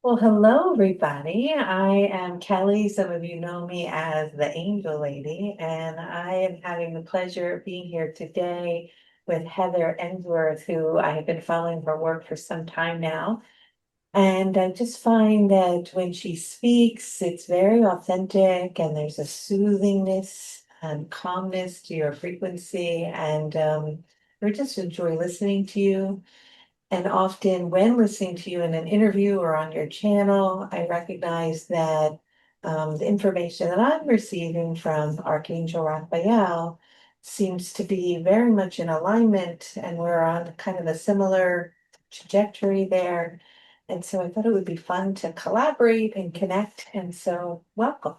Well, hello, everybody. I am Kelly. Some of you know me as the Angel Lady, and I am having the pleasure of being here today with Heather Ensworth, who I have been following her work for some time now. And I just find that when she speaks, it's very authentic and there's a soothingness and calmness to your frequency. And I just enjoy listening to you. And often, when listening to you in an interview or on your channel, I recognize that the information that I'm receiving from Archangel Raphael seems to be very much in alignment, and we're on kind of a similar trajectory there. And so I thought it would be fun to collaborate and connect. And so, welcome.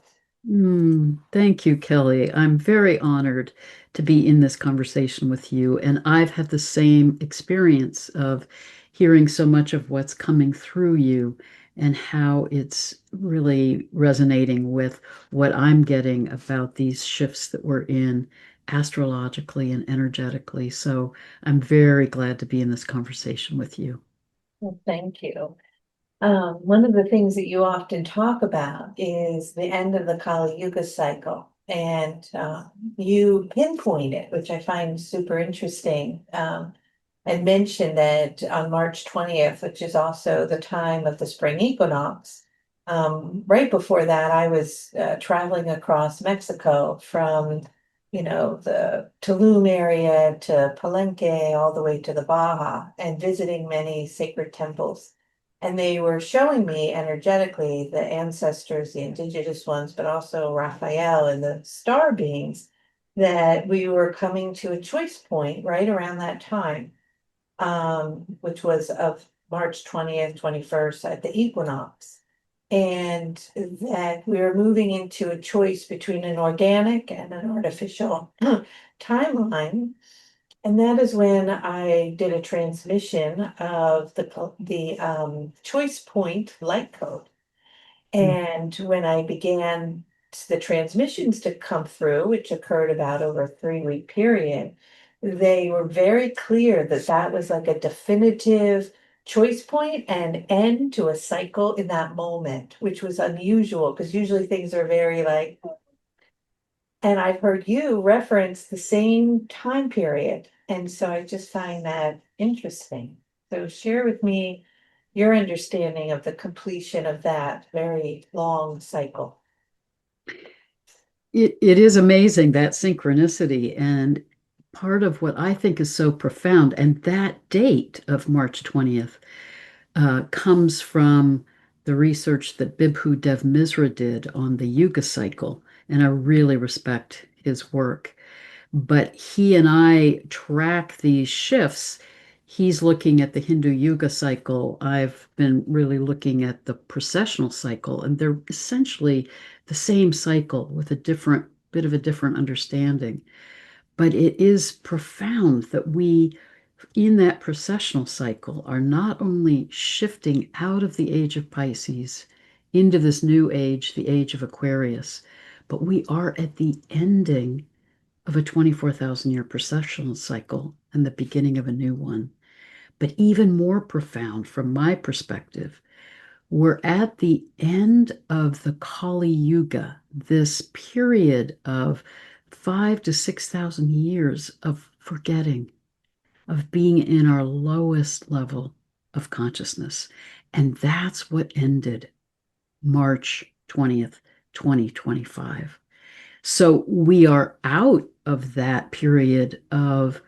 Thank you, Kelly. I'm very honored to be in this conversation with you. And I've had the same experience of hearing so much of what's coming through you and how it's really resonating with what I'm getting about these shifts that we're in astrologically and energetically. So I'm very glad to be in this conversation with you. Well, thank you. One of the things that you often talk about is the end of the Kali Yuga cycle, and you pinpoint it, which I find super interesting. And mentioned that on March 20th, which is also the time of the spring equinox, right before that, I was traveling across Mexico from, the Tulum area to Palenque, all the way to the Baja, and visiting many sacred temples. And they were showing me energetically the ancestors, the indigenous ones, but also Raphael and the star beings, that we were coming to a choice point right around that time, which was of March 20th, 21st at the equinox. And that we were moving into a choice between an organic and an artificial timeline. And that is when I did a transmission of the choice point light code. And when I began the transmissions to come through, which occurred about over a 3-week period, they were very clear that that was like a definitive choice point and end to a cycle in that moment, which was unusual because usually things are very like, and I've heard you reference the same time period. And so I just find that interesting. So share with me your understanding of the completion of that very long cycle. It is amazing that synchronicity. And part of what I think is so profound, and that date of March 20th comes from the research that Bibhu Dev Misra did on the Yuga cycle. And I really respect his work. But he and I track these shifts. He's looking at the Hindu Yuga cycle. I've been really looking at the precessional cycle, and they're essentially the same cycle with a different bit of a different understanding. But it is profound that we, in that precessional cycle, are not only shifting out of the age of Pisces into this new age, the age of Aquarius, but we are at the ending of a 24,000 year precessional cycle and the beginning of a new one. But even more profound from my perspective, we're at the end of the Kali Yuga, this period of 5 to 6,000 years of forgetting, of being in our lowest level of consciousness. And that's what ended March 20th, 2025. So we are out of that period of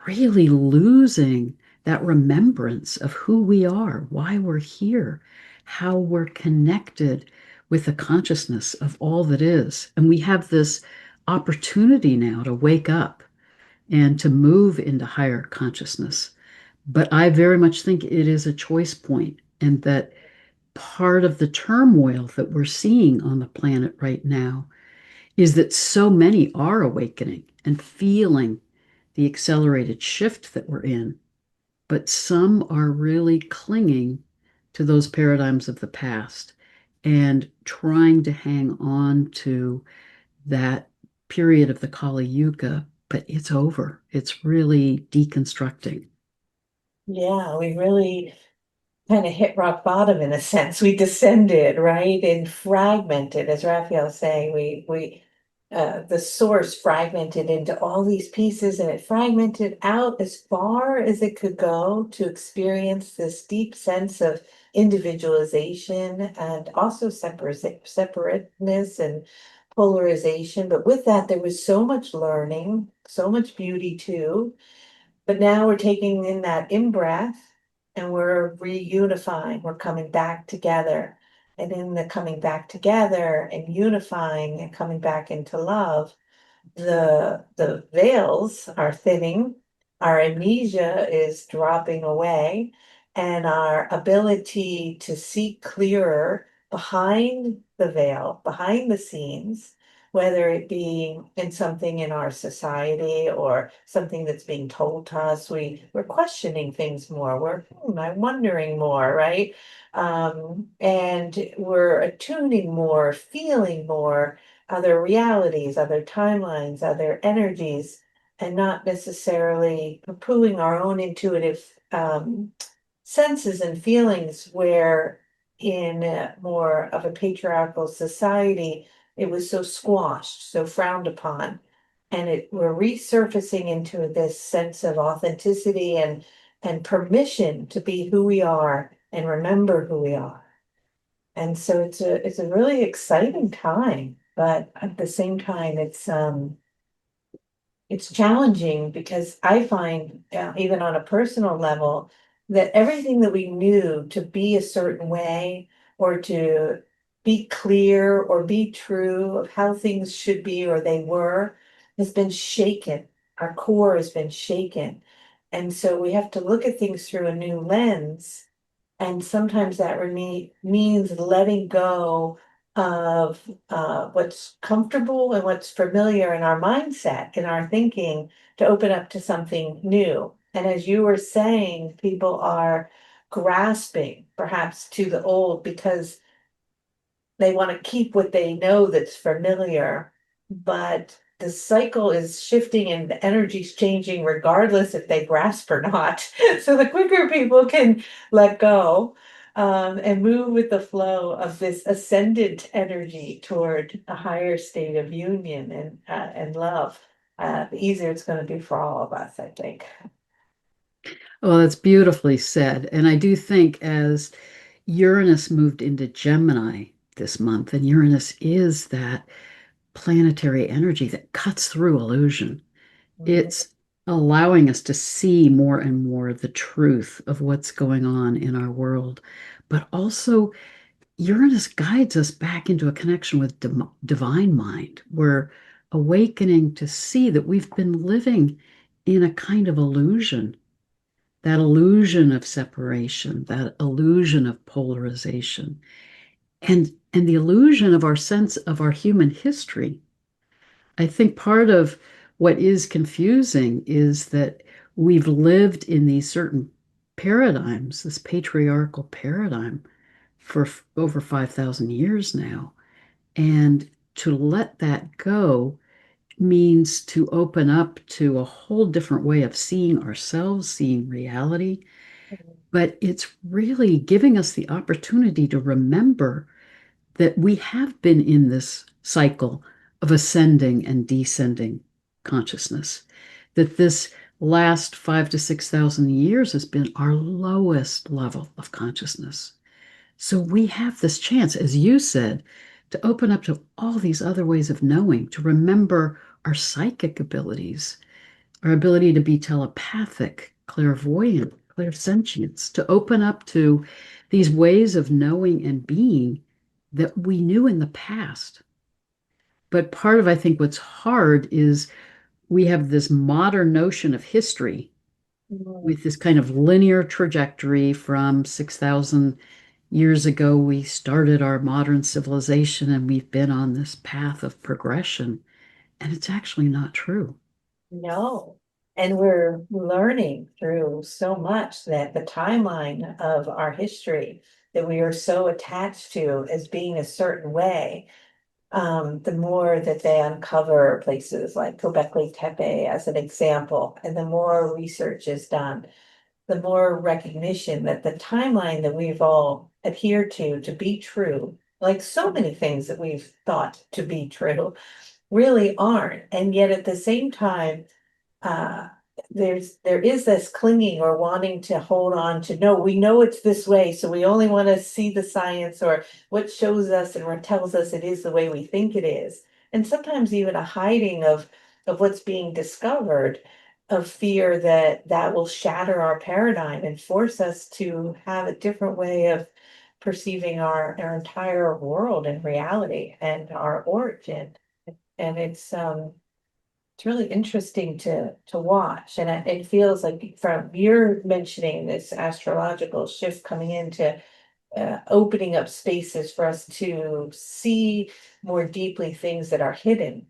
really losing that remembrance of who we are, why we're here, how we're connected with the consciousness of all that is. And we have this opportunity now to wake up and to move into higher consciousness. But I very much think it is a choice point, and that part of the turmoil that we're seeing on the planet right now is that so many are awakening and feeling the accelerated shift that we're in, but some are really clinging to those paradigms of the past and trying to hang on to that period of the Kali Yuga, but it's over. It's really deconstructing. Yeah, we really kind of hit rock bottom in a sense. We descended, right? And fragmented, as Raphael's saying, the source fragmented into all these pieces and it fragmented out as far as it could go to experience this deep sense of individualization and also separateness and polarization. But with that, there was so much learning, so much beauty too. But now we're taking in that in-breath and we're reunifying, we're coming back together. And in the coming back together and unifying and coming back into love, the veils are thinning, our amnesia is dropping away, and our ability to see clearer behind the veil, behind the scenes, whether it be in something in our society or something that's being told to us, we're questioning things more. I'm wondering more, right? And we're attuning more, feeling more other realities, other timelines, other energies, and not necessarily poo-pooing our own intuitive senses and feelings where in more of a patriarchal society, it was so squashed, so frowned upon. And we're resurfacing into this sense of authenticity and permission to be who we are and remember who we are. And so it's a really exciting time, but at the same time, it's challenging because I find, even on a personal level, that everything that we knew to be a certain way or to be clear or be true of how things should be or they were has been shaken. Our core has been shaken. And so we have to look at things through a new lens, and sometimes that means letting go of what's comfortable and what's familiar in our mindset, in our thinking, to open up to something new. And as you were saying, people are grasping perhaps to the old because they want to keep what they know that's familiar, but the cycle is shifting and the energy's changing regardless if they grasp or not. So the quicker people can let go and move with the flow of this ascendant energy toward a higher state of union and love, the easier it's going to be for all of us, I think. Oh, that's beautifully said. And I do think as Uranus moved into Gemini this month, and Uranus is that planetary energy that cuts through illusion. Mhm. It's allowing us to see more and more the truth of what's going on in our world. But also, Uranus guides us back into a connection with divine mind. We're awakening to see that we've been living in a kind of illusion, that illusion of separation, that illusion of polarization, and the illusion of our sense of our human history. I think part of what is confusing is that we've lived in these certain paradigms, this patriarchal paradigm, for over 5,000 years now. And to let that go means to open up to a whole different way of seeing ourselves, seeing reality. But it's really giving us the opportunity to remember that we have been in this cycle of ascending and descending consciousness, that this last 5 to 6,000 years has been our lowest level of consciousness. So we have this chance, as you said, to open up to all these other ways of knowing, to remember our psychic abilities, our ability to be telepathic, clairvoyant, clairsentience, to open up to these ways of knowing and being that we knew in the past. But part of, I think, what's hard is we have this modern notion of history Mhm. with this kind of linear trajectory from 6,000 years ago. We started our modern civilization and we've been on this path of progression. And it's actually not true. No. And we're learning through so much that the timeline of our history that we are so attached to as being a certain way, the more that they uncover places like Göbekli Tepe as an example, and the more research is done, the more recognition that the timeline that we've all adhered to be true, like so many things that we've thought to be true, really aren't. And yet at the same time, uh, there is this clinging or wanting to hold on to, no, we know it's this way, so we only want to see the science or what shows us and what tells us it is the way we think it is. And sometimes even a hiding of what's being discovered, of fear that that will shatter our paradigm and force us to have a different way of perceiving our entire world and reality and our origin. And it's really interesting to watch, and it feels like from your mentioning this astrological shift coming into opening up spaces for us to see more deeply things that are hidden.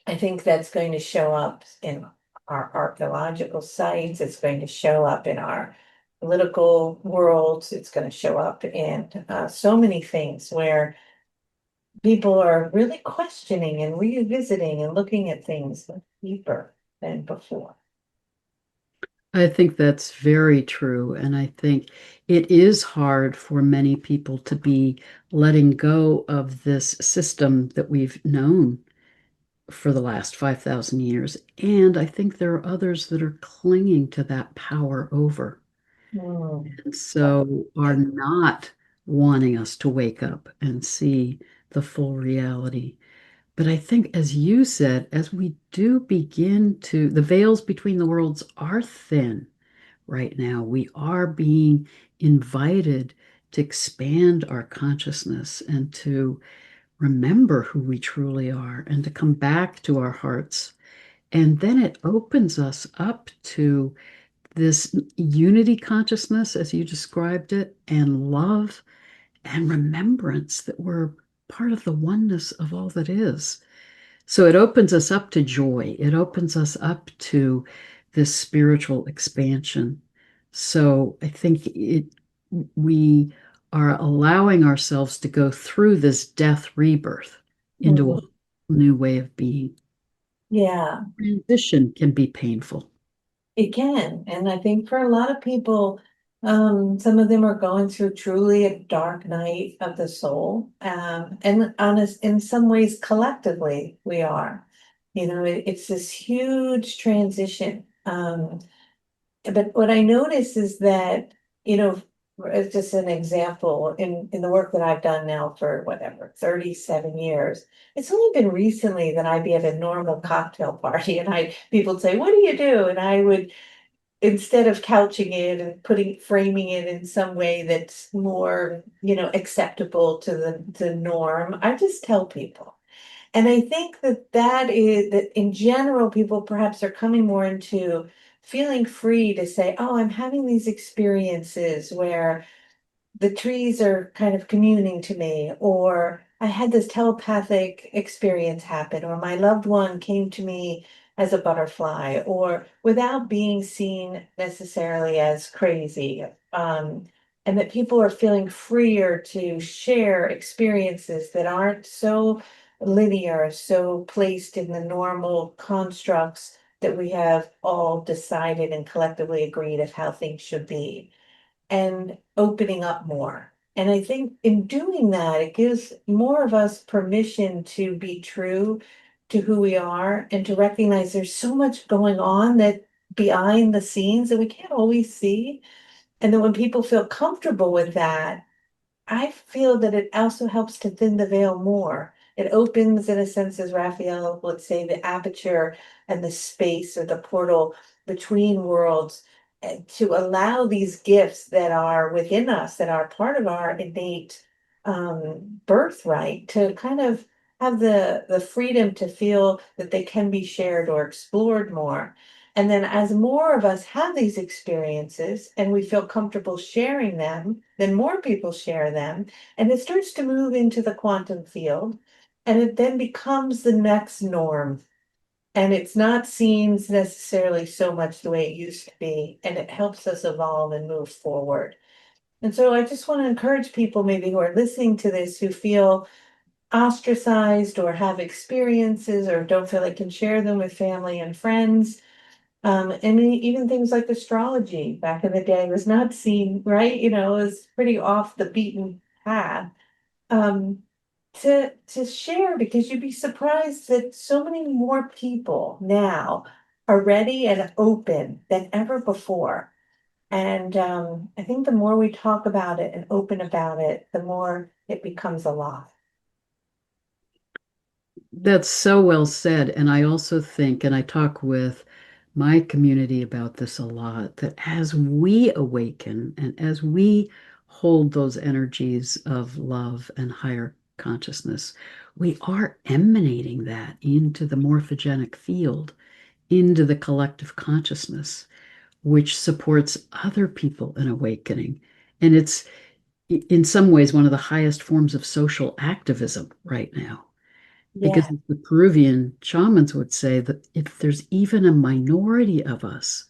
I think that's going to show up in our archaeological sites. It's going to show up in our political worlds. It's going to show up in so many things where people are really questioning and revisiting and looking at things deeper than before. I think that's very true. And I think it is hard for many people to be letting go of this system that we've known for the last 5,000 years. And I think there are others that are clinging to that power over. Mm, And so are not wanting us to wake up and see the full reality. But I think, as you said, as we do begin to, the veils between the worlds are thin right now. We are being invited to expand our consciousness and to remember who we truly are and to come back to our hearts. And then it opens us up to this unity consciousness, as you described it, and love and remembrance that we're part of the oneness of all that is. So it opens us up to joy. It opens us up to this spiritual expansion. So I think we are allowing ourselves to go through this death rebirth into a mm, new way of being. yeah, Transition can be painful. it can. And I think for a lot of people, some of them are going through truly a dark night of the soul. And honest, in some ways, collectively, we are. It's this huge transition. But what I notice is that, you know, as just an example, in the work that I've done now for whatever, 37 years, it's only been recently that I'd be at a normal cocktail party and people would say, "What do you do?" And I would, instead of couching it and framing it in some way that's more, acceptable to the norm, I just tell people. And I think that is that in general, people perhaps are coming more into feeling free to say, oh, I'm having these experiences where the trees are kind of communing to me, or I had this telepathic experience happen, or my loved one came to me as a butterfly, or without being seen necessarily as crazy. And that people are feeling freer to share experiences that aren't so linear, so placed in the normal constructs that we have all decided and collectively agreed of how things should be, and opening up more. And I think in doing that, it gives more of us permission to be true to who we are and to recognize there's so much going on that behind the scenes that we can't always see. And then when people feel comfortable with that, I feel that it also helps to thin the veil more. It opens, in a sense, as Raphael would say, the aperture and the space or the portal between worlds, to allow these gifts that are within us, that are part of our innate birthright, to kind of have the freedom to feel that they can be shared or explored more. And then as more of us have these experiences and we feel comfortable sharing them, then more people share them. And it starts to move into the quantum field. And it then becomes the next norm. And it's not seen necessarily so much the way it used to be. And it helps us evolve and move forward. And so I just want to encourage people maybe who are listening to this who feel ostracized or have experiences or don't feel they can share them with family and friends, Even things like astrology back in the day was not seen, right? It was pretty off the beaten path. Um, to share, because you'd be surprised that so many more people now are ready and open than ever before. And I think the more we talk about it and open about it, the more it becomes alive. That's so well said. And I also think, and I talk with my community about this a lot, that as we awaken and as we hold those energies of love and higher consciousness, we are emanating that into the morphogenic field, into the collective consciousness, which supports other people in awakening. And it's in some ways one of the highest forms of social activism right now. Because Yeah. the Peruvian shamans would say that if there's even a minority of us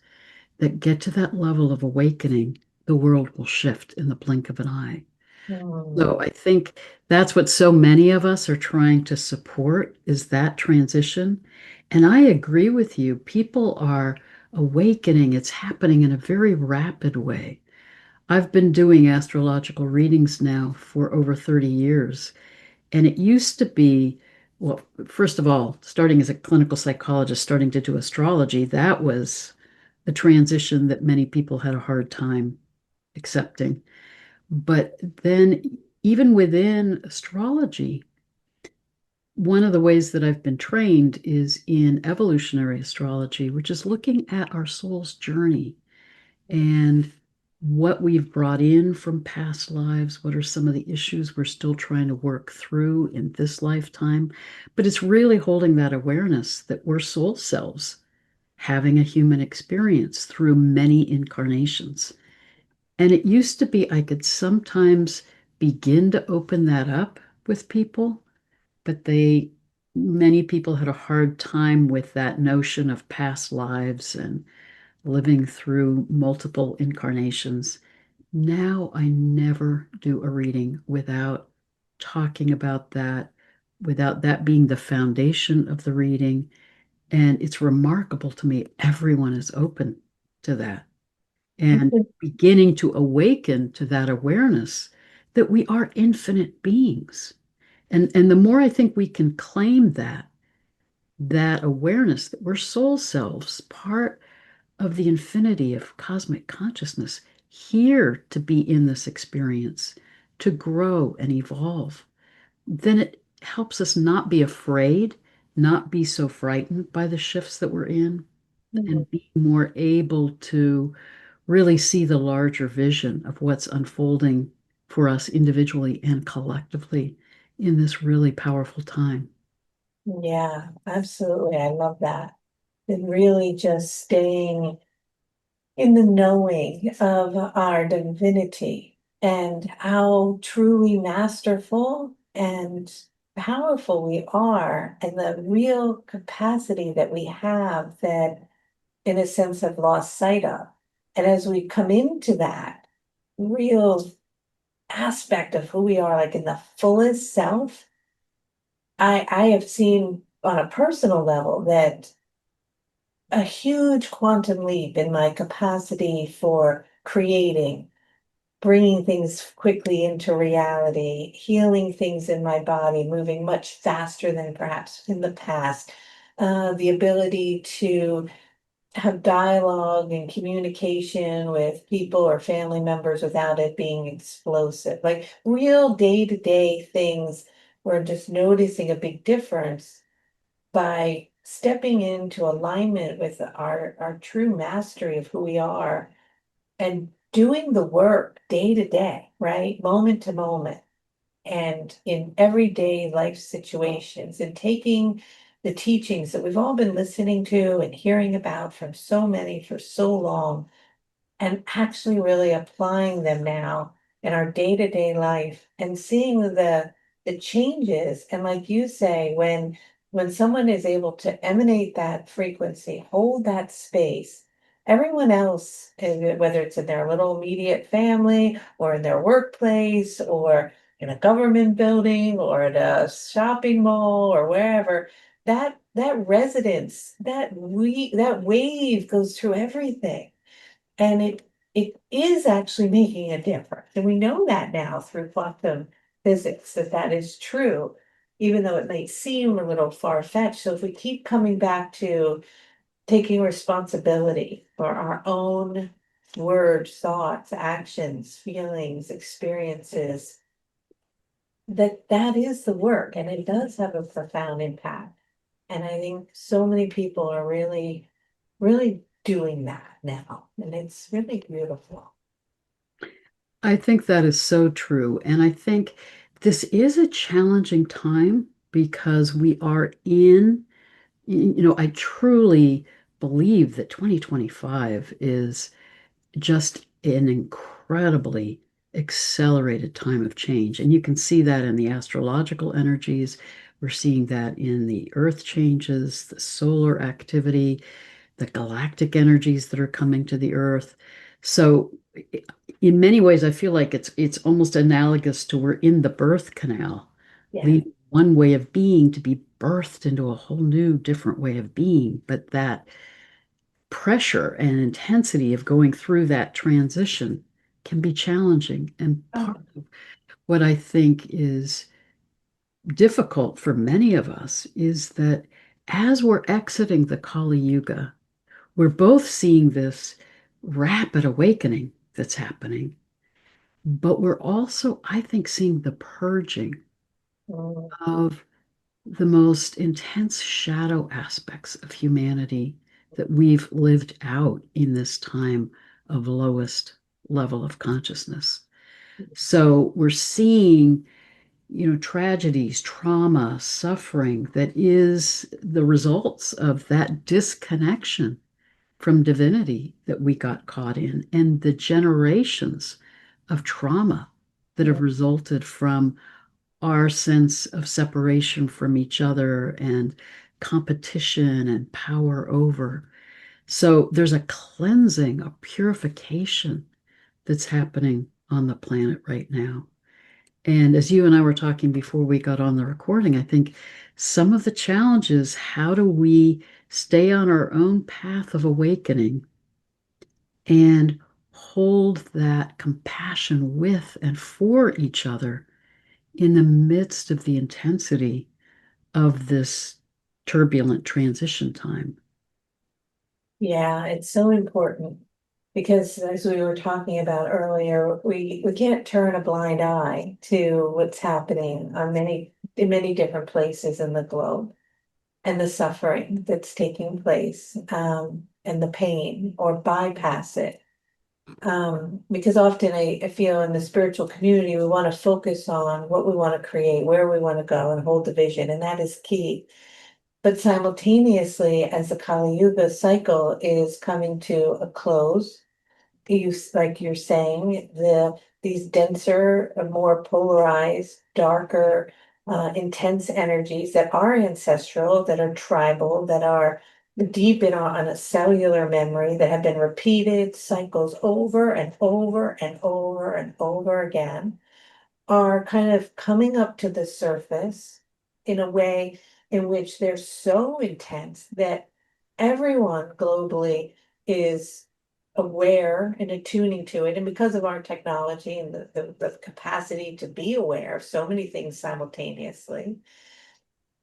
that get to that level of awakening, the world will shift in the blink of an eye. Hmm. So I think that's what so many of us are trying to support is that transition. And I agree with you. People are awakening. It's happening in a very rapid way. I've been doing astrological readings now for over 30 years. And it used to be, well, first of all, starting as a clinical psychologist, starting to do astrology, that was a transition that many people had a hard time accepting. But then, even within astrology, one of the ways that I've been trained is in evolutionary astrology, which is looking at our soul's journey and what we've brought in from past lives, what are some of the issues we're still trying to work through in this lifetime. But it's really holding that awareness that we're soul selves having a human experience through many incarnations. And it used to be I could sometimes begin to open that up with people, but many people had a hard time with that notion of past lives and living through multiple incarnations. Now I never do a reading without talking about that, without that being the foundation of the reading. And it's remarkable to me, everyone is open to that and beginning to awaken to that awareness that we are infinite beings. And the more I think we can claim that awareness that we're soul selves, part of the infinity of cosmic consciousness, here to be in this experience, to grow and evolve, then it helps us not be afraid, not be so frightened by the shifts that we're in, Mhm. and be more able to really see the larger vision of what's unfolding for us individually and collectively in this really powerful time. Yeah, absolutely. I love that. And really just staying in the knowing of our divinity and how truly masterful and powerful we are, and the real capacity that we have that, in a sense, have lost sight of. And as we come into that real aspect of who we are, like in the fullest self, I have seen on a personal level that a huge quantum leap in my capacity for creating, bringing things quickly into reality, healing things in my body, moving much faster than perhaps in the past. The ability to have dialogue and communication with people or family members without it being explosive, like real day-to-day things. We're just noticing a big difference by stepping into alignment with our true mastery of who we are and doing the work day to day, right? Moment to moment, and in everyday life situations, and taking the teachings that we've all been listening to and hearing about from so many for so long, and actually really applying them now in our day-to-day life and seeing the changes. And like you say, when someone is able to emanate that frequency, hold that space, everyone else, whether it's in their little immediate family or in their workplace or in a government building or at a shopping mall or wherever, that resonance, that wave goes through everything. And it is actually making a difference. And we know that now through quantum physics that that is true, even though it may seem a little far-fetched. So if we keep coming back to taking responsibility for our own words, thoughts, actions, feelings, experiences, that is the work, and it does have a profound impact. And I think so many people are really, really doing that now, and it's really beautiful. I think that is so true. And I think this is a challenging time because we are in, I truly believe that 2025 is just an incredibly accelerated time of change. And you can see that in the astrological energies. We're seeing that in the earth changes, the solar activity, the galactic energies that are coming to the earth. So in many ways, I feel like it's almost analogous to we're in the birth canal, Yeah. leaving one way of being to be birthed into a whole new different way of being. But that pressure and intensity of going through that transition can be challenging. And part Oh, of what I think is difficult for many of us is that as we're exiting the Kali Yuga, we're both seeing this rapid awakening that's happening, but we're also, I think, seeing the purging mm, of the most intense shadow aspects of humanity that we've lived out in this time of lowest level of consciousness. So we're seeing, tragedies, trauma, suffering that is the results of that disconnection from divinity that we got caught in, and the generations of trauma that yeah. have resulted from our sense of separation from each other and competition and power over. So there's a cleansing, a purification that's happening on the planet right now. And as you and I were talking before we got on the recording, I think some of the challenges, how do we stay on our own path of awakening and hold that compassion with and for each other in the midst of the intensity of this turbulent transition time? Yeah, it's so important because as we were talking about earlier, we can't turn a blind eye to what's happening on in many different places in the globe and the suffering that's taking place, and the pain or bypass it. Because often I feel in the spiritual community, we want to focus on what we want to create, where we want to go, and hold the vision, and that is key. But simultaneously, as the Kali Yuga cycle is coming to a close, like you're saying, these denser, more polarized, darker, intense energies that are ancestral, that are tribal, that are deep in on a cellular memory, that have been repeated cycles over and over and over and over again, are kind of coming up to the surface in a way in which they're so intense that everyone globally is aware and attuning to it. And because of our technology and the capacity to be aware of so many things simultaneously,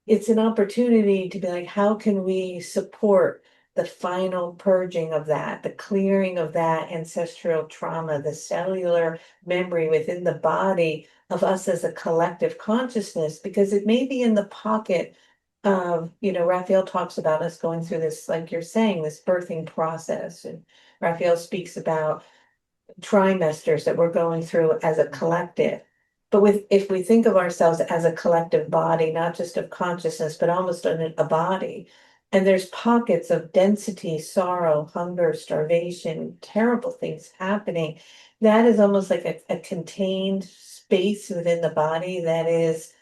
it's an opportunity to be like, how can we support the final purging of that, the clearing of that ancestral trauma, the cellular memory within the body of us as a collective consciousness, because it may be in the pocket of, Raphael talks about us going through this, like you're saying, this birthing process. And Raphael speaks about trimesters that we're going through as a collective. But if we think of ourselves as a collective body, not just of consciousness, but almost a body, and there's pockets of density, sorrow, hunger, starvation, terrible things happening, that is almost like a contained space within the body that is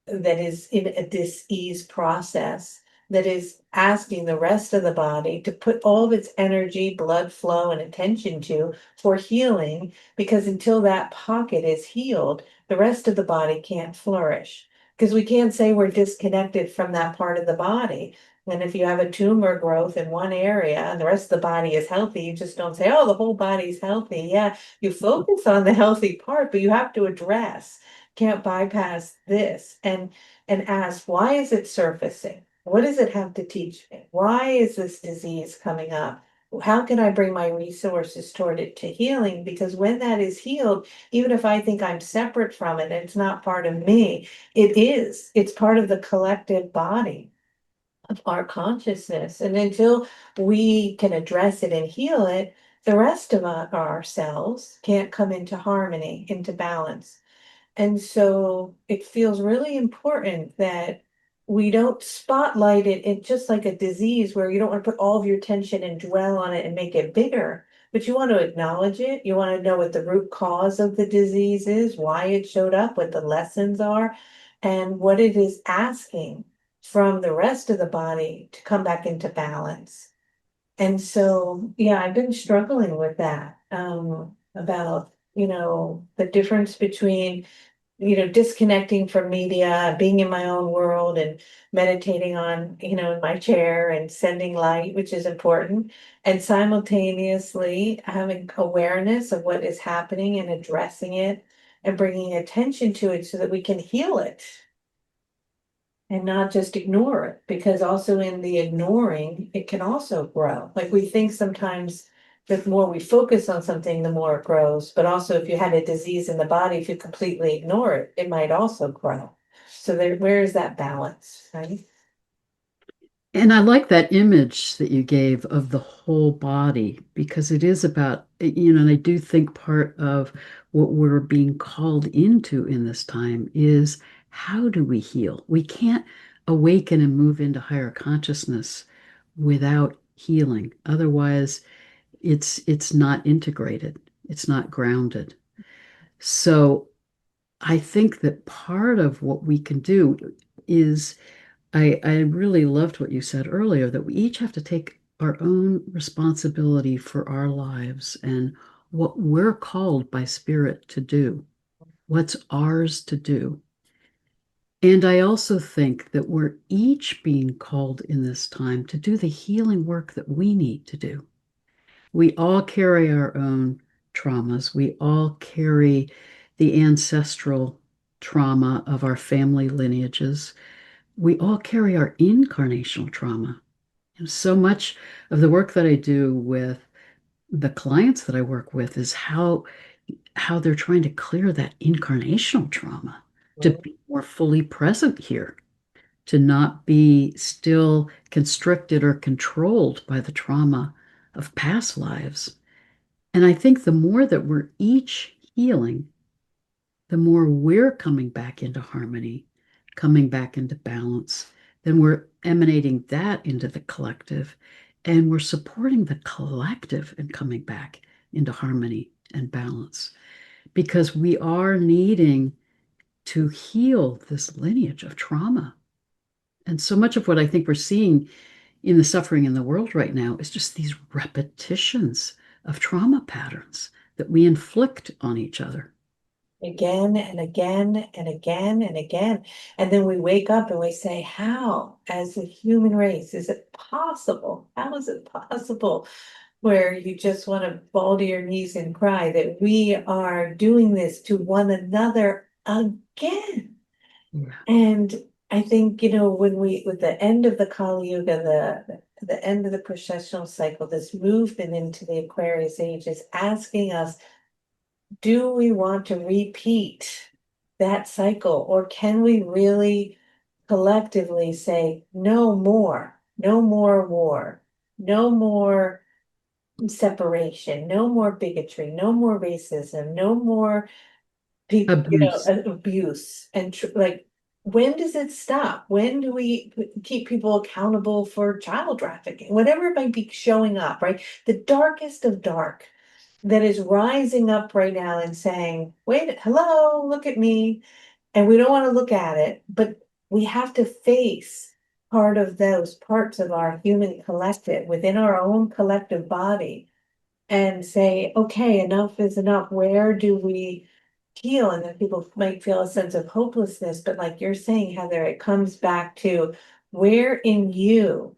in a dis-ease process, that is asking the rest of the body to put all of its energy, blood flow, and attention to for healing, because until that pocket is healed, the rest of the body can't flourish. Because we can't say we're disconnected from that part of the body. And if you have a tumor growth in one area and the rest of the body is healthy, you just don't say, oh, the whole body's healthy. Yeah, you focus on the healthy part, but you have to address, can't bypass this and ask, why is it surfacing? What does it have to teach me? Why is this disease coming up? How can I bring my resources toward it to healing? Because when that is healed, even if I think I'm separate from it, and it's not part of me, it is. It's part of the collective body of our consciousness. And until we can address it and heal it, the rest of ourselves can't come into harmony, into balance. And so it feels really important that we don't spotlight it in just like a disease where you don't want to put all of your attention and dwell on it and make it bigger, but you want to acknowledge it. You want to know what the root cause of the disease is, why it showed up, what the lessons are, and what it is asking from the rest of the body to come back into balance. And so, yeah, I've been struggling with that, about, the difference between disconnecting from media, being in my own world and meditating on, in my chair and sending light, which is important, and simultaneously having awareness of what is happening and addressing it and bringing attention to it so that we can heal it and not just ignore it, because also in the ignoring, it can also grow. Like we think sometimes the more we focus on something, the more it grows. But also if you had a disease in the body, if you completely ignore it, it might also grow. So where is that balance, right? And I like that image that you gave of the whole body because it is about, and I do think part of what we're being called into in this time is how do we heal? We can't awaken and move into higher consciousness without healing. Otherwise, it's not integrated. It's not grounded. So I think that part of what we can do is I really loved what you said earlier that we each have to take our own responsibility for our lives and what we're called by spirit to do, what's ours to do. And I also think that we're each being called in this time to do the healing work that we need to do. We all carry our own traumas. We all carry the ancestral trauma of our family lineages. We all carry our incarnational trauma. And so much of the work that I do with the clients that I work with is how they're trying to clear that incarnational trauma, to be more fully present here, to not be still constricted or controlled by the trauma of past lives. And I think the more that we're each healing, the more we're coming back into harmony, coming back into balance, then we're emanating that into the collective and we're supporting the collective and coming back into harmony and balance because we are needing to heal this lineage of trauma. And so much of what I think we're seeing in the suffering in the world right now is just these repetitions of trauma patterns that we inflict on each other. Again and again and again and again. And then we wake up and we say, how, as a human race, is it possible? How is it possible? Where you just want to fall to your knees and cry that we are doing this to one another again. Yeah. And I think, when with the end of the Kali Yuga, the end of the processional cycle, this movement into the Aquarius age is asking us, do we want to repeat that cycle, or can we really collectively say no more, no more war, no more separation, no more bigotry, no more racism, no more people, Abuse. abuse, and like, when does it stop? When do we keep people accountable for child trafficking, whatever it might be showing up, right? The darkest of dark that is rising up right now and saying, wait, hello, look at me. And we don't want to look at it, but we have to face part of those parts of our human collective within our own collective body and say, okay, enough is enough. Where do we heal, and then people might feel a sense of hopelessness, but like you're saying, Heather, it comes back to where in you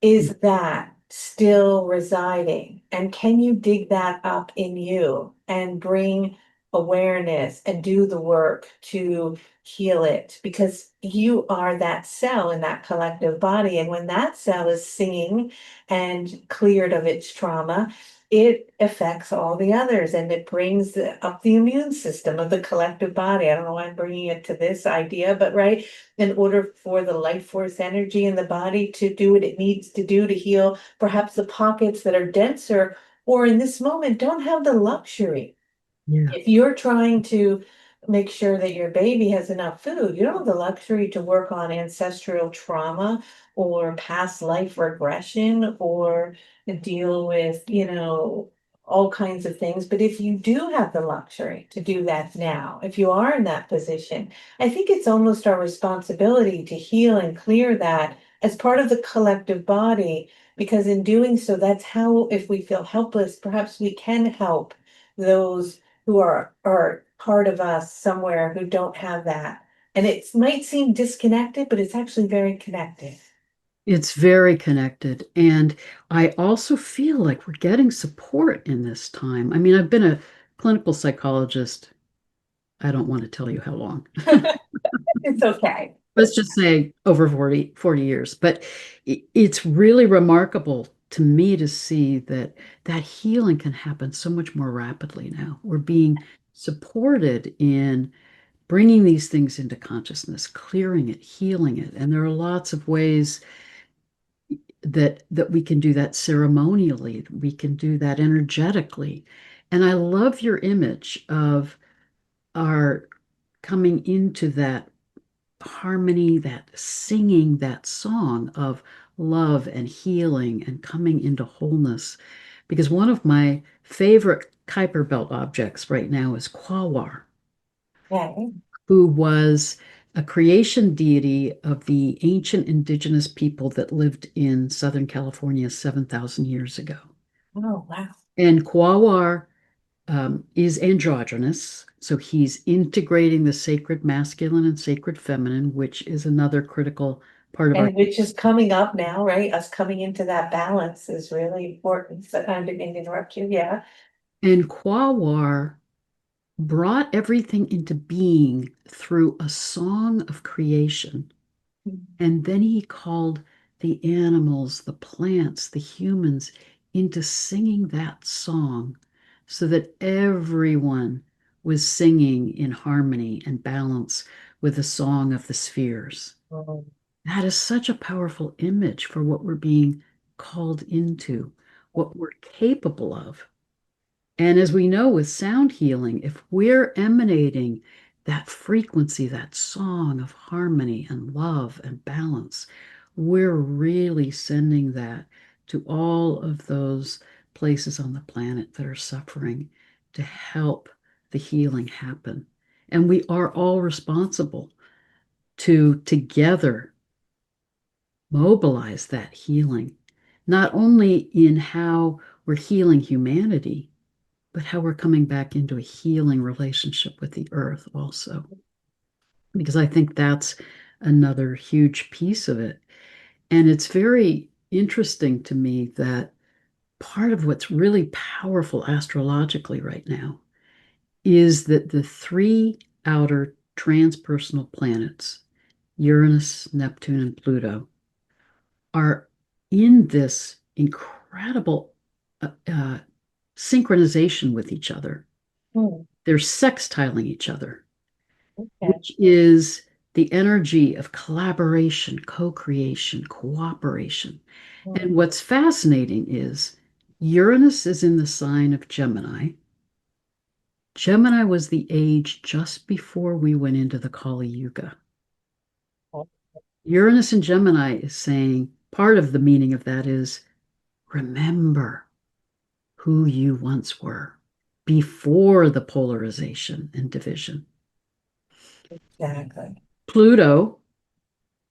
is that still residing? And can you dig that up in you and bring awareness and do the work to heal it? Because you are that cell in that collective body. And when that cell is singing and cleared of its trauma, it affects all the others and it brings up the immune system of the collective body. I don't know why I'm bringing it to this idea, but right, in order for the life force energy in the body to do what it needs to do to heal perhaps the pockets that are denser or in this moment don't have the luxury. Yeah. If you're trying to make sure that your baby has enough food, you don't have the luxury to work on ancestral trauma or past life regression or deal with, all kinds of things. But if you do have the luxury to do that now, if you are in that position, I think it's almost our responsibility to heal and clear that as part of the collective body, because in doing so, that's how, if we feel helpless, perhaps we can help those who are part of us somewhere who don't have that. And it might seem disconnected, but it's actually very connected. It's very connected. And I also feel like we're getting support in this time. I mean, I've been a clinical psychologist. I don't want to tell you how long. It's okay. Let's just say over 40 years. But it's really remarkable to me to see that that healing can happen so much more rapidly now. We're being supported in bringing these things into consciousness, clearing it, healing it. And there are lots of ways that we can do that ceremonially, we can do that energetically. And I love your image of our coming into that harmony, that singing that song of love and healing and coming into wholeness. Because one of my favorite Kuiper Belt objects right now is Quawar, Okay. who was a creation deity of the ancient indigenous people that lived in Southern California 7,000 years ago. Oh, wow. And Quawar is androgynous, so he's integrating the sacred masculine and sacred feminine, which is another critical part of our. And which is coming up now, right? Us coming into that balance is really important. So I didn't mean to interrupt you. Yeah. And Quawar brought everything into being through a song of creation. And then he called the animals, the plants, the humans into singing that song so that everyone was singing in harmony and balance with the song of the spheres. Mhm. That is such a powerful image for what we're being called into, what we're capable of. And as we know with sound healing, if we're emanating that frequency, that song of harmony and love and balance, we're really sending that to all of those places on the planet that are suffering to help the healing happen. And we are all responsible to together mobilize that healing, not only in how we're healing humanity but how we're coming back into a healing relationship with the earth also. Because I think that's another huge piece of it. And it's very interesting to me that part of what's really powerful astrologically right now is that the three outer transpersonal planets, Uranus, Neptune, and Pluto, are in this incredible synchronization with each other. Hmm. They're sextiling each other, Okay. which is the energy of collaboration, co-creation, cooperation. Hmm. And what's fascinating is Uranus is in the sign of Gemini. Gemini was the age just before we went into the Kali Yuga. Uranus in Gemini is saying part of the meaning of that is remember who you once were before the polarization and division. Exactly. Pluto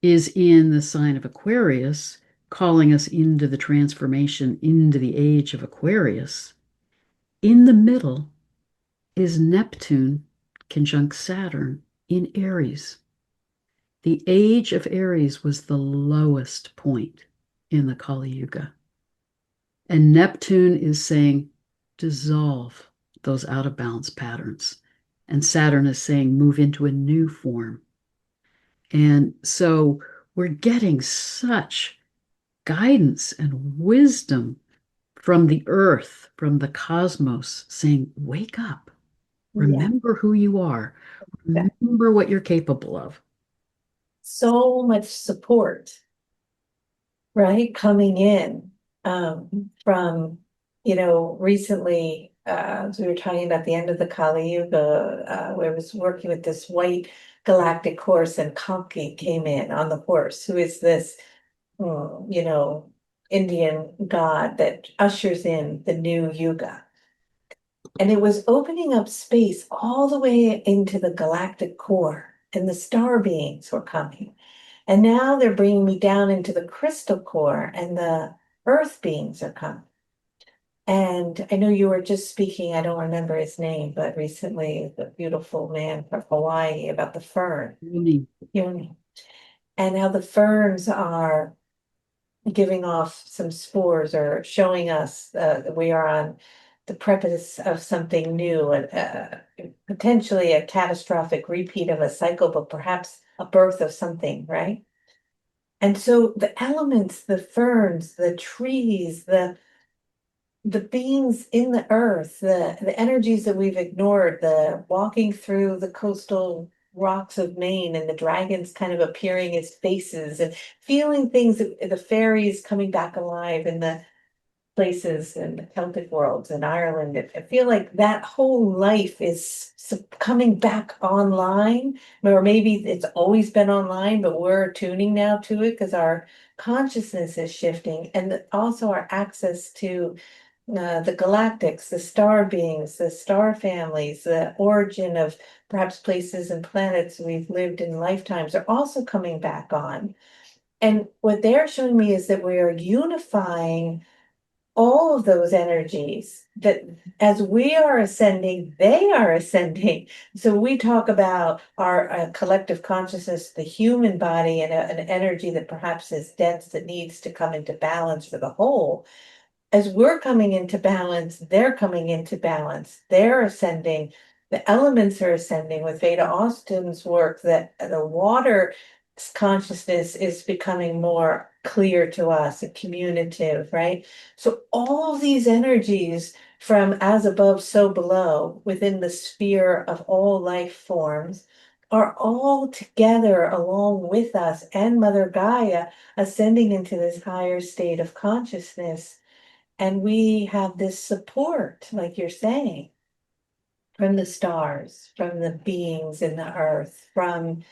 is in the sign of Aquarius, calling us into the transformation into the age of Aquarius. In the middle is Neptune conjunct Saturn in Aries. The age of Aries was the lowest point in the Kali Yuga. And Neptune is saying, dissolve those out of balance patterns. And Saturn is saying, move into a new form. And so we're getting such guidance and wisdom from the earth, from the cosmos, saying, wake up, Yeah. remember who you are, remember what you're capable of. So much support, right, coming in from, recently, as we were talking about the end of the Kali Yuga, where I was working with this white galactic horse, and Kalki came in on the horse, who is this, Indian god that ushers in the new yuga. And it was opening up space all the way into the galactic core, and the star beings were coming. And now they're bringing me down into the crystal core, and the earth beings are coming. And I know you were just speaking, I don't remember his name, but recently, the beautiful man from Hawaii, about the fern, Yoni, and how the ferns are giving off some spores, or showing us that we are on the precipice of something new, and potentially a catastrophic repeat of a cycle, but perhaps a birth of something, right? And so the elements, the ferns, the trees, the beings in the earth, the energies that we've ignored, the walking through the coastal rocks of Maine, and the dragons kind of appearing as faces, and feeling things, the fairies coming back alive in the places in the Celtic worlds in Ireland. I feel like that whole life is coming back online, or maybe it's always been online, but we're tuning now to it because our consciousness is shifting, and also our access to the galactics, the star beings, the star families, the origin of perhaps places and planets we've lived in lifetimes are also coming back on. And what they're showing me is that we are unifying all of those energies, that as we are ascending, they are ascending. So we talk about our collective consciousness, the human body, and an energy that perhaps is dense, that needs to come into balance for the whole. As we're coming into balance, they're coming into balance. They're ascending. The elements are ascending with Veda Austin's work, that the water consciousness is becoming more clear to us, a communicative, right? So all these energies from as above, so below, within the sphere of all life forms, are all together along with us and Mother Gaia, ascending into this higher state of consciousness. And we have this support, like you're saying, from the stars, from the beings in the earth, from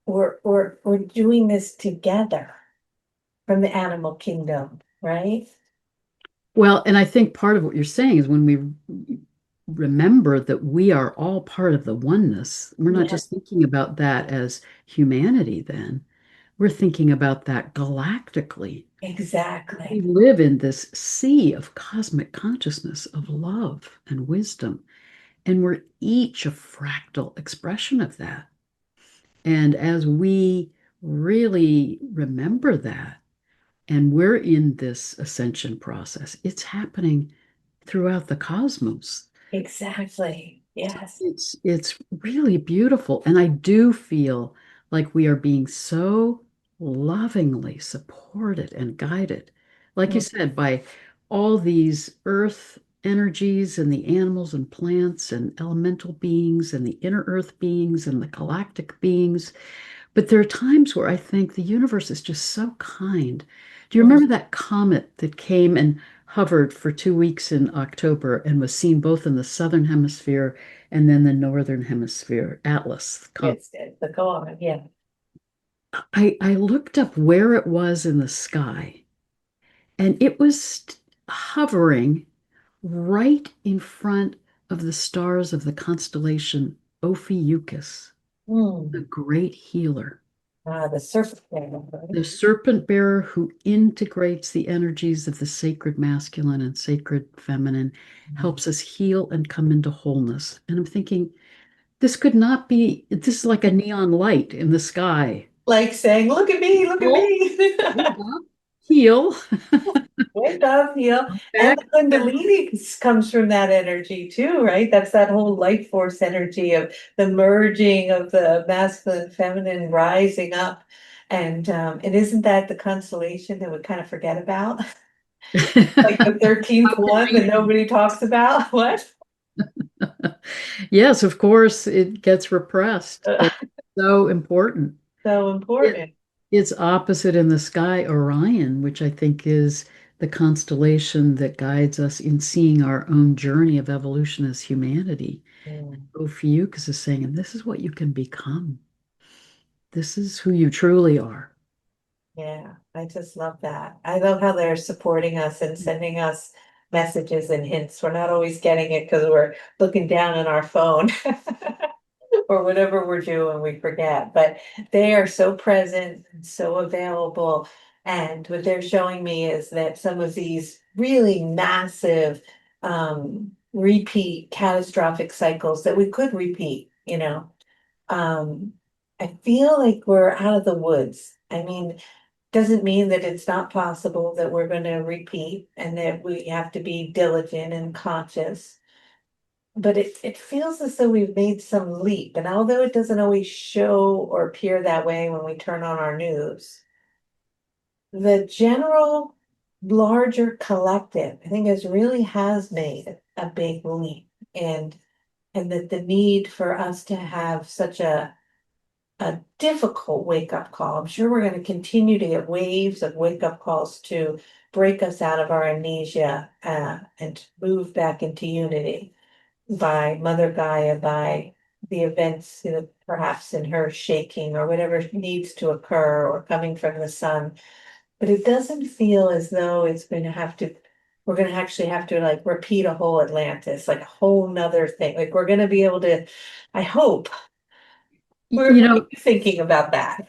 we're doing this together, from the animal kingdom, right? Well, and I think part of what you're saying is when we remember that we are all part of the oneness, we're not Yeah, just thinking about that as humanity, then we're thinking about that galactically. We exactly. live in this sea of cosmic consciousness of love and wisdom, and we're each a fractal expression of that. And as we really remember that, and we're in this ascension process, it's happening throughout the cosmos. Exactly. So Yes. it's really beautiful. And I do feel like we are being so lovingly supported and guided, like you Mm. said, by all these earth energies and the animals and plants and elemental beings and the inner earth beings and the galactic beings. But there are times where I think the universe is just so kind. Do you Mm. remember that comet that came and hovered for 2 weeks in October and was seen both in the southern hemisphere and then the northern hemisphere? Atlas comet. Yes, the go on, yeah. I looked up where it was in the sky, and it was hovering right in front of the stars of the constellation Ophiuchus, the Mm. great healer. The surface planet, right? The serpent bearer who integrates the energies of the sacred masculine and sacred feminine, Mm. helps us heal and come into wholeness. And I'm thinking, this could not be, this is like a neon light in the sky. Like saying, look at me, look at Well, me. wake up, heal, It does, and back. the Kundalini comes from that energy too, right? That's that whole life force energy of the merging of the masculine, feminine rising up. And isn't that the constellation that we kind of forget about? Like the 13th one that nobody talks about? What? Yes, of course, it gets repressed, but so important. So It, important. it's opposite in the sky, Orion, which I think is the constellation that guides us in seeing our own journey of evolution as humanity. Mm. Ophiuchus is saying, and this is what you can become. This is who you truly are. Yeah, I just love that. I love how they're supporting us and sending us messages and hints. We're not always getting it because we're looking down on our phone or whatever we're doing, we forget. But they are so present and so available. And what they're showing me is that some of these really massive repeat catastrophic cycles that we could repeat, I feel like we're out of the woods. I mean, doesn't mean that it's not possible that we're going to repeat and that we have to be diligent and conscious. But it feels as though we've made some leap. And although it doesn't always show or appear that way when we turn on our news, the general larger collective, I think, has made a big leap. And that the need for us to have such a difficult wake up call. I'm sure we're going to continue to get waves of wake up calls to break us out of our amnesia and move back into unity by Mother Gaia, by the events, perhaps in her shaking or whatever needs to occur or coming from the sun. But it doesn't feel as though we're going to actually have to like repeat a whole Atlantis, like a whole nother thing. Like we're going to be able to, I hope, You what are know, you thinking about that?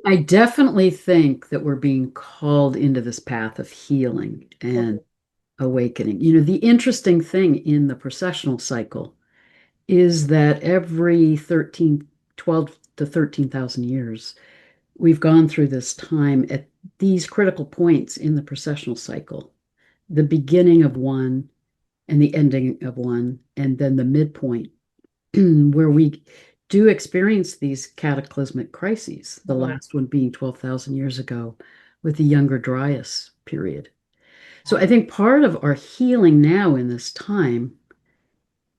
I definitely think that we're being called into this path of healing and awakening. The interesting thing in the processional cycle is that every 12 to 13,000 years, we've gone through this time at these critical points in the processional cycle, the beginning of one and the ending of one, and then the midpoint, where we do experience these cataclysmic crises, the Mhm. last one being 12,000 years ago with the Younger Dryas period. So I think part of our healing now in this time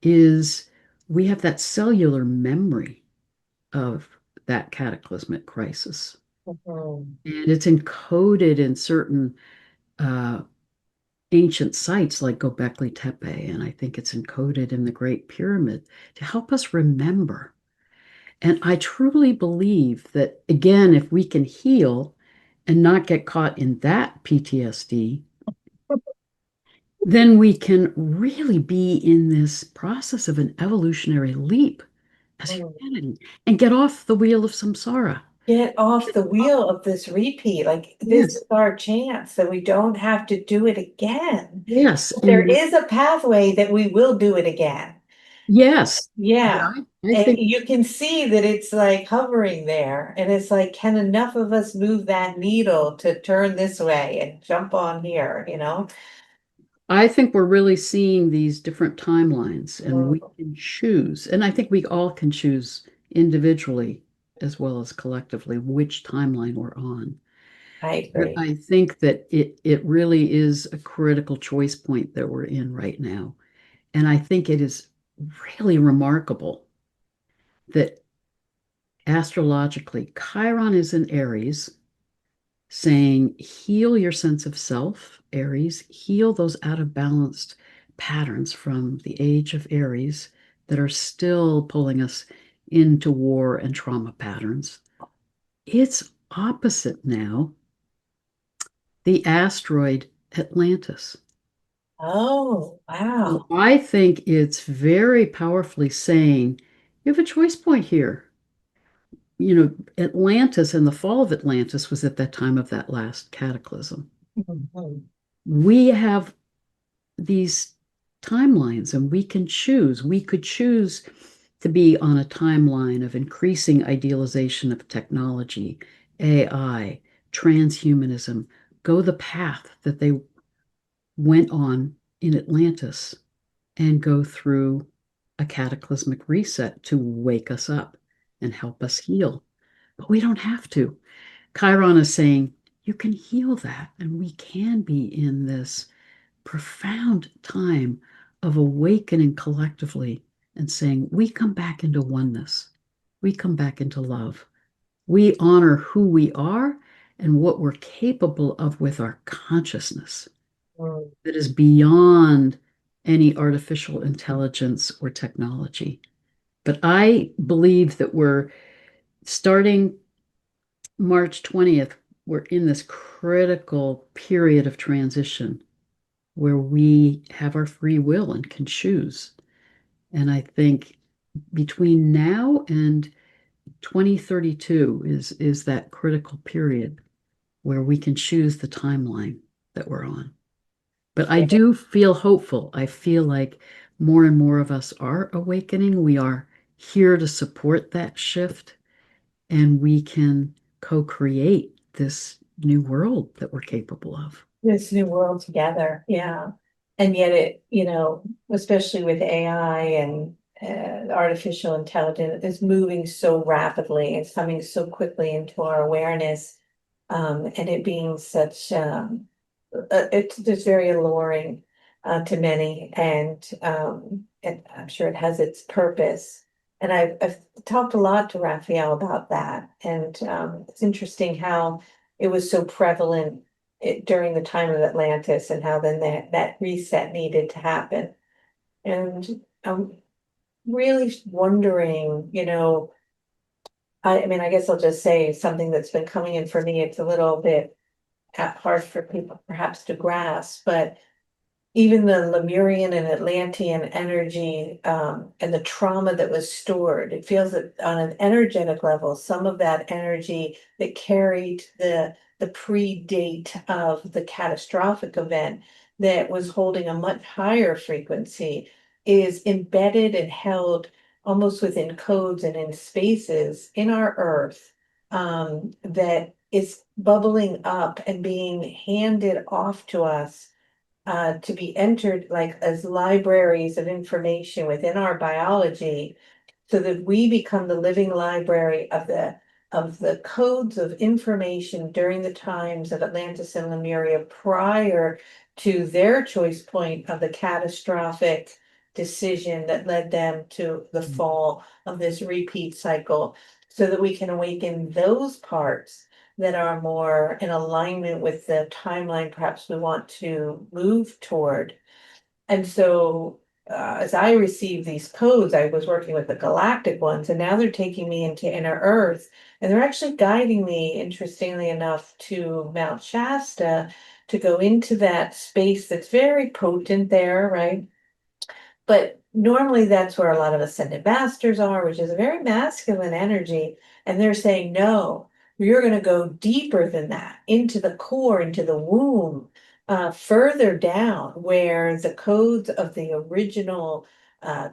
is we have that cellular memory of that cataclysmic crisis. Mhm. And it's encoded in certain uh, ancient sites like Göbekli Tepe, and I think it's encoded in the Great Pyramid to help us remember. And I truly believe that, again, if we can heal and not get caught in that PTSD, then we can really be in this process of an evolutionary leap as humanity and get off the wheel of samsara. Get off the wheel of this repeat. Like this Yes, is our chance that we don't have to do it again. yes, There and is a pathway that we will do it again. yes, but Yeah. I And think you can see that it's like hovering there. And it's like, can enough of us move that needle to turn this way and jump on here? we're really seeing these different timelines, and we Mm, can choose. And I think we all can choose individually as well as collectively which timeline we're on. I But agree. I think that it really is a critical choice point that we're in right now. And I think it is really remarkable that astrologically, Chiron is in Aries, saying, heal your sense of self, Aries, heal those out of balanced patterns from the age of Aries that are still pulling us into war and trauma patterns. It's opposite now, the asteroid Atlantis. Oh, So wow. I think it's very powerfully saying you have a choice point here. Atlantis and the fall of Atlantis was at that time of that last cataclysm. Mhm. We have these timelines and we can choose. We could choose to be on a timeline of increasing idealization of technology, AI, transhumanism, go the path that they went on in Atlantis and go through a cataclysmic reset to wake us up and help us heal. But we don't have to. Chiron is saying you can heal that, and we can be in this profound time of awakening collectively and saying, we come back into oneness, we come back into love, we honor who we are and what we're capable of with our consciousness Mm. that is beyond any artificial intelligence or technology. But I believe that we're starting March 20th, we're in this critical period of transition where we have our free will and can choose. And I think between now and 2032 is that critical period where we can choose the timeline that we're on. But I Yeah. do feel hopeful. I feel like more and more of us are awakening. We are here to support that shift, and we can co-create this new world that we're capable of. This new world together, yeah. And yet it, especially with AI and artificial intelligence is moving so rapidly, it's coming so quickly into our awareness, and it being such, it's just very alluring to many, and I'm sure it has its purpose. And I've talked a lot to Raphael about that, and it's interesting how it was so prevalent during the time of Atlantis, and how then that reset needed to happen. And I'm really wondering, I mean, I guess I'll just say something that's been coming in for me. It's a little bit hard for people perhaps to grasp, but even the Lemurian and Atlantean energy, and the trauma that was stored, it feels that on an energetic level, some of that energy that carried the predate of the catastrophic event that was holding a much higher frequency is embedded and held almost within codes and in spaces in our earth, that is bubbling up and being handed off to us, to be entered like as libraries of information within our biology, so that we become the living library of the codes of information during the times of Atlantis and Lemuria prior to their choice point of the catastrophic decision that led them to the fall of this repeat cycle, so that we can awaken those parts that are more in alignment with the timeline perhaps we want to move toward. And so, as I received these codes, I was working with the galactic ones, and now they're taking me into inner Earth, and they're actually guiding me, interestingly enough, to Mount Shasta to go into that space that's very potent there, right? But normally that's where a lot of ascended masters are, which is a very masculine energy. And they're saying, no, you're going to go deeper than that, into the core, into the womb, further down, where the codes of the original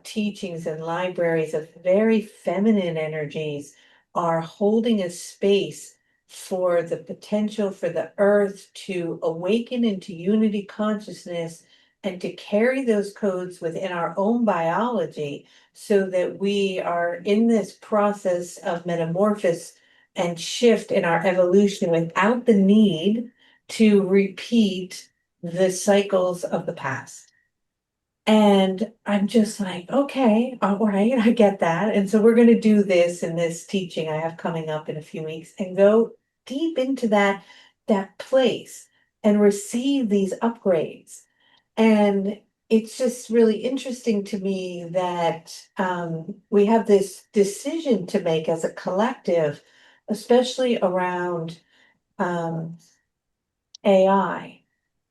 teachings and libraries of very feminine energies are holding a space for the potential for the earth to awaken into unity consciousness, and to carry those codes within our own biology, so that we are in this process of metamorphosis and shift in our evolution without the need to repeat the cycles of the past. And I'm just like, okay, all right, I get that. And so we're going to do this in this teaching I have coming up in a few weeks, and go deep into that place and receive these upgrades. And it's just really interesting to me that, we have this decision to make as a collective, especially around, um, AI.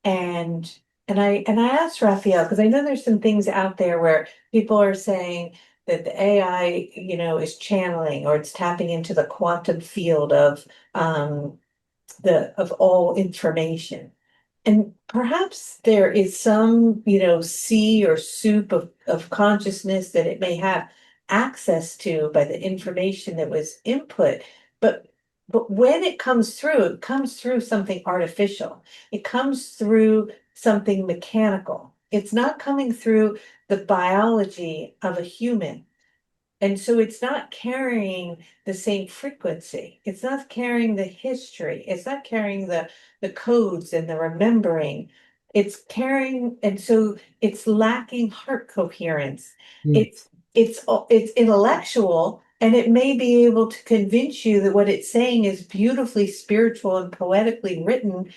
And and I asked Raphael, because I know there's some things out there where people are saying that the AI, is channeling, or it's tapping into the quantum field of, of all information. And perhaps there is some, sea or soup of consciousness that it may have access to by the information that was input. But when it comes through something artificial. It comes through something mechanical. It's not coming through the biology of a human. And so it's not carrying the same frequency. It's not carrying the history. It's not carrying the codes and the remembering. It's carrying, and so it's lacking heart coherence. Yeah. It's intellectual, and it may be able to convince you that what it's saying is beautifully spiritual and poetically written,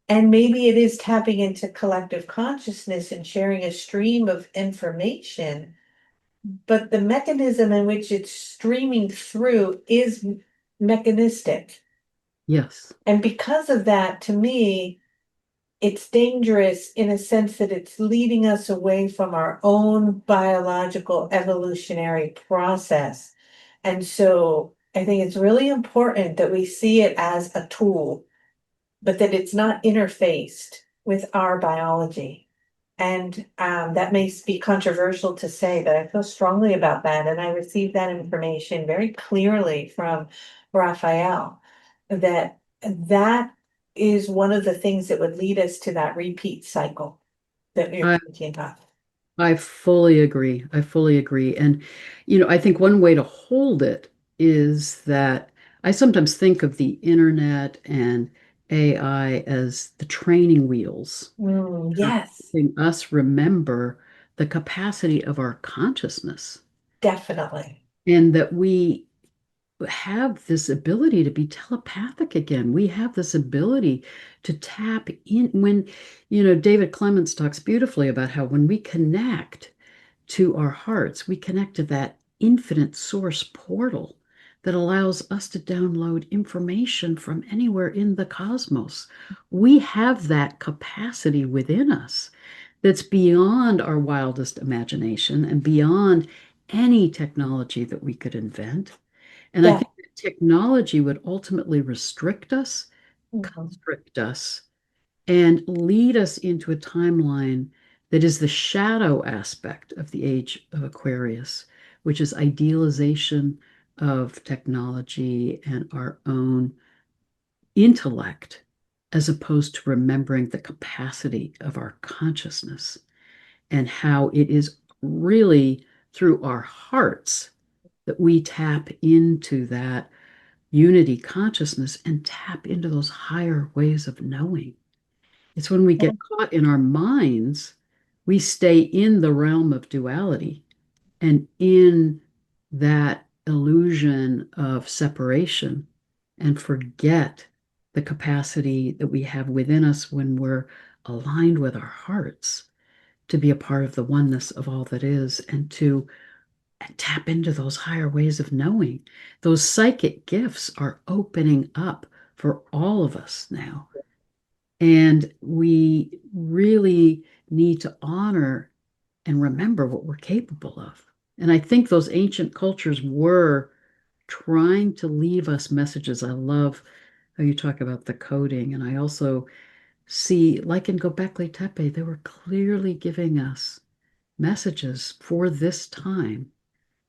and maybe it is tapping into collective consciousness and sharing a stream of information, but the mechanism in which it's streaming through is mechanistic. Yes. And because of that, to me, it's dangerous in a sense that it's leading us away from our own biological evolutionary process. And so I think it's really important that we see it as a tool, but that it's not interfaced with our biology. And that may be controversial to say, but I feel strongly about that. And I received that information very clearly from Raphael, that that is one of the things that would lead us to that repeat cycle that you're I talking about. I fully agree. I fully agree. And, I think one way to hold it is that I sometimes think of the internet and AI as the training wheels that are Yes, helping us remember the capacity of our consciousness definitely. and that we have this ability to be telepathic again. We have this ability to tap in when, David Clements talks beautifully about how when we connect to our hearts, we connect to that infinite source portal that allows us to download information from anywhere in the cosmos. We have that capacity within us that's beyond our wildest imagination and beyond any technology that we could invent. And I Yeah. think that technology would ultimately restrict us, Mhm. constrict us, and lead us into a timeline that is the shadow aspect of the age of Aquarius, which is idealization of technology and our own intellect, as opposed to remembering the capacity of our consciousness and how it is really through our hearts that we tap into that unity consciousness and tap into those higher ways of knowing. It's when we get caught in our minds, we stay in the realm of duality and in that illusion of separation and forget the capacity that we have within us when we're aligned with our hearts to be a part of the oneness of all that is and to tap into those higher ways of knowing. Those psychic gifts are opening up for all of us now. And we really need to honor and remember what we're capable of. And I think those ancient cultures were trying to leave us messages. I love how you talk about the coding. And I also see, like in Göbekli Tepe, they were clearly giving us messages for this time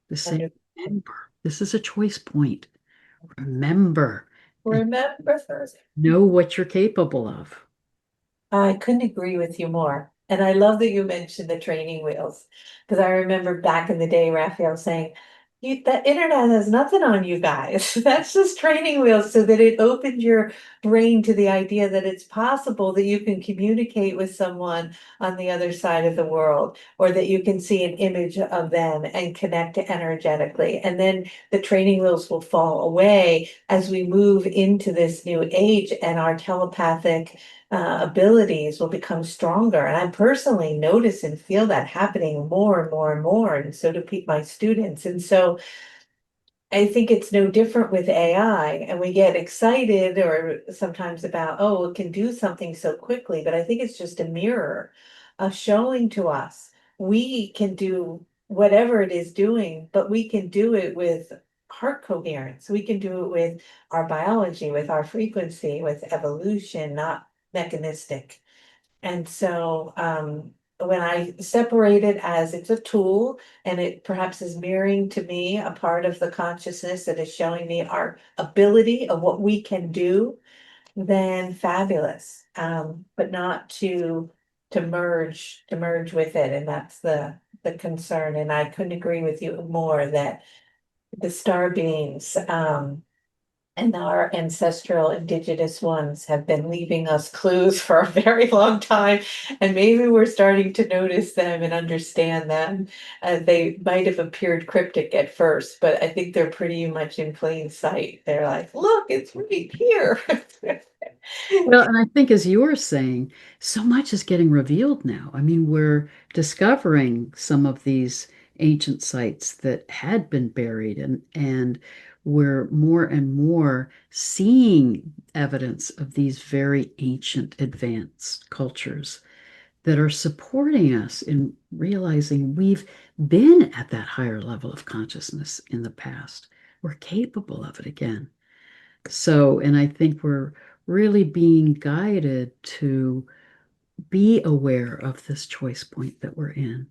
to say, Under- remember, this is a choice point. Remember and Remember first. know what you're capable of. I couldn't agree with you more. And I love that you mentioned the training wheels, because I remember back in the day, Raphael saying, that internet has nothing on you guys. That's just training wheels, so that it opened your brain to the idea that it's possible that you can communicate with someone on the other side of the world, or that you can see an image of them and connect energetically. And then the training wheels will fall away as we move into this new age, and our telepathic abilities will become stronger. And I personally notice and feel that happening more and more and more. And so do my students. And so I think it's no different with AI, and we get excited or sometimes about, oh, it can do something so quickly. But I think it's just a mirror of showing to us we can do whatever it is doing, but we can do it with heart coherence. We can do it with our biology, with our frequency, with evolution, not mechanistic. And so when I separate it as it's a tool and it perhaps is mirroring to me a part of the consciousness that is showing me our ability of what we can do, then fabulous. But not to merge with it. And that's the concern. And I couldn't agree with you more that the star beings, and our ancestral indigenous ones have been leaving us clues for a very long time. And maybe we're starting to notice them and understand them. They might have appeared cryptic at first, but I think they're pretty much in plain sight. They're like, look, it's right here. Well, and I think as you were saying, so much is getting revealed now. I mean, we're discovering some of these ancient sites that had been buried, and we're more and more seeing evidence of these very ancient advanced cultures that are supporting us in realizing we've been at that higher level of consciousness in the past. We're capable of it again. So, and I think we're really being guided to be aware of this choice point that we're in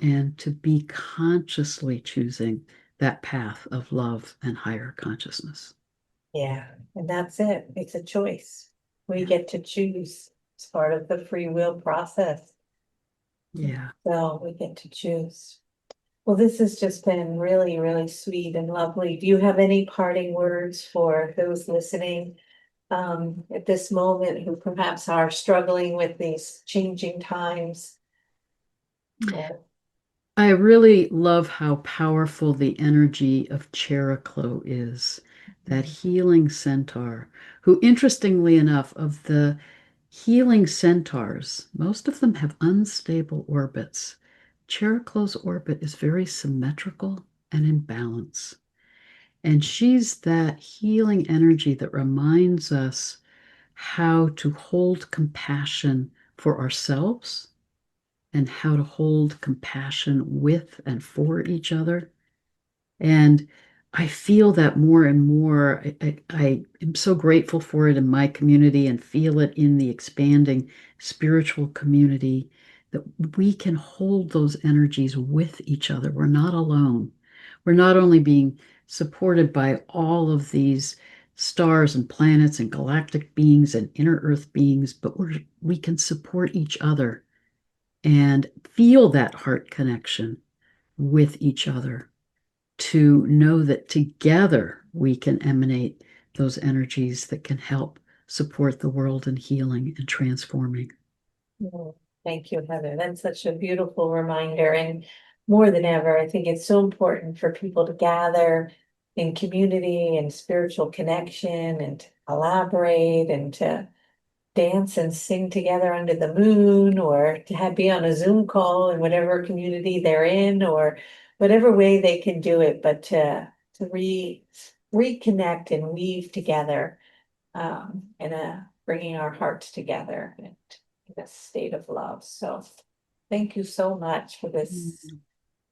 and to be consciously choosing that path of love and higher consciousness. Yeah, and that's it. It's a choice. We Yeah. get to choose. It's part of the free will process. Yeah. So we get to choose. Well, this has just been really, really sweet and lovely. Do you have any parting words for those listening at this moment who perhaps are struggling with these changing times? Yeah. I really love how powerful the energy of Chericlo is, that healing centaur, who, interestingly enough, of the healing centaurs, most of them have unstable orbits. Chericlo's orbit is very symmetrical and in balance. And she's that healing energy that reminds us how to hold compassion for ourselves and how to hold compassion with and for each other. And I feel that more and more. I am so grateful for it in my community and feel it in the expanding spiritual community that we can hold those energies with each other. We're not alone. We're not only being supported by all of these stars and planets and galactic beings and inner earth beings, but we can support each other and feel that heart connection with each other to know that together we can emanate those energies that can help support the world in healing and transforming. Mm, thank you, Heather. That's such a beautiful reminder. And more than ever, I think it's so important for people to gather in community and spiritual connection and to collaborate and to dance and sing together under the moon or to have be on a Zoom call in whatever community they're in or whatever way they can do it, but to reconnect and weave together in a bringing our hearts together and in a state of love. So thank you so much for this.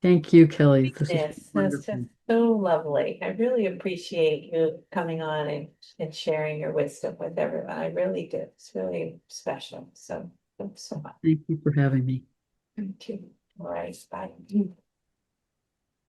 Thank you, Kelly. This has been This that's just wonderful. so lovely. I really appreciate you coming on and sharing your wisdom with everyone. I really do. It's really special. So thanks so much. Thank you for having me. Thank you. All right. Bye.